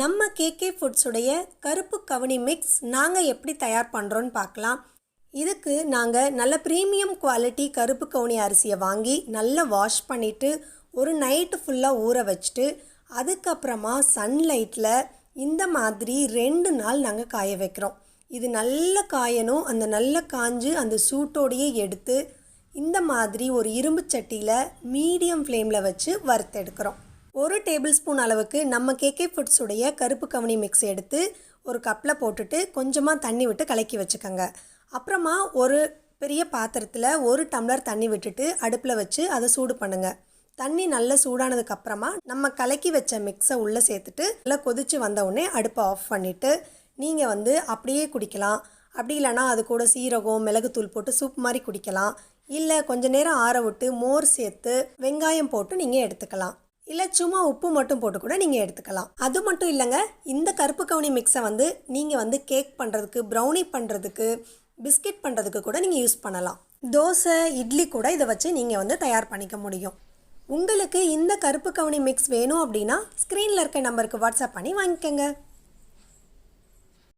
நம்ம கேகே ஃபுட்ஸுடைய கருப்பு கவுனி மிக்ஸ் நாங்கள் எப்படி தயார் பண்ணுறோன்னு பார்க்கலாம். இதுக்கு நாங்கள் நல்ல ப்ரீமியம் குவாலிட்டி கருப்பு கவுனி அரிசியை வாங்கி நல்லா வாஷ் பண்ணிவிட்டு ஒரு நைட்டு ஃபுல்லாக ஊற வச்சுட்டு அதுக்கப்புறமா சன்லைட்டில் இந்த மாதிரி 2 நாள் நாங்கள் காய வைக்கிறோம். இது நல்ல காயணும். அந்த நல்ல காஞ்சு அந்த சூட்டோடையே எடுத்து இந்த மாதிரி ஒரு இரும்பு சட்டியில் மீடியம் ஃப்ளேமில் வச்சு வறுத்தெடுக்கிறோம். 1 டேபிள் ஸ்பூன் அளவுக்கு நம்ம கேகே ஃபுட்ஸுடைய கருப்பு கவுனி மிக்ஸ் எடுத்து ஒரு கப்பில் போட்டுட்டு கொஞ்சமாக தண்ணி விட்டு கலக்கி வச்சுக்கோங்க. அப்புறமா ஒரு பெரிய பாத்திரத்தில் 1 டம்ளர் தண்ணி விட்டுட்டு அடுப்பில் வச்சு அதை சூடு பண்ணுங்கள். தண்ணி நல்லா சூடானதுக்கப்புறமா நம்ம கலக்கி வச்ச மிக்ஸை உள்ளே சேர்த்துட்டு நல்லா கொதித்து வந்தவுடனே அடுப்பை ஆஃப் பண்ணிவிட்டு நீங்கள் அப்படியே குடிக்கலாம். அப்படி இல்லைனா அது கூட சீரகம் மிளகுத்தூள் போட்டு சூப் மாதிரி குடிக்கலாம். இல்லை கொஞ்சம் நேரம் ஆற விட்டு மோர் சேர்த்து வெங்காயம் போட்டு நீங்கள் எடுத்துக்கலாம். இல்லை சும்மா உப்பு மட்டும் போட்டு கூட நீங்கள் எடுத்துக்கலாம். அது மட்டும் இல்லைங்க, இந்த கருப்பு கவுனி மிக்ஸை நீங்கள் கேக் பண்ணுறதுக்கு, ப்ரௌனி பண்ணுறதுக்கு, பிஸ்கெட் பண்ணுறதுக்கு கூட நீங்கள் யூஸ் பண்ணலாம். தோசை இட்லி கூட இதை வச்சு நீங்கள் தயார் பண்ணிக்க முடியும். உங்களுக்கு இந்த கருப்பு கவுனி மிக்ஸ் வேணும் அப்படின்னா ஸ்க்ரீனில் இருக்க நம்பருக்கு வாட்ஸ்அப் பண்ணி வாங்கிக்கோங்க.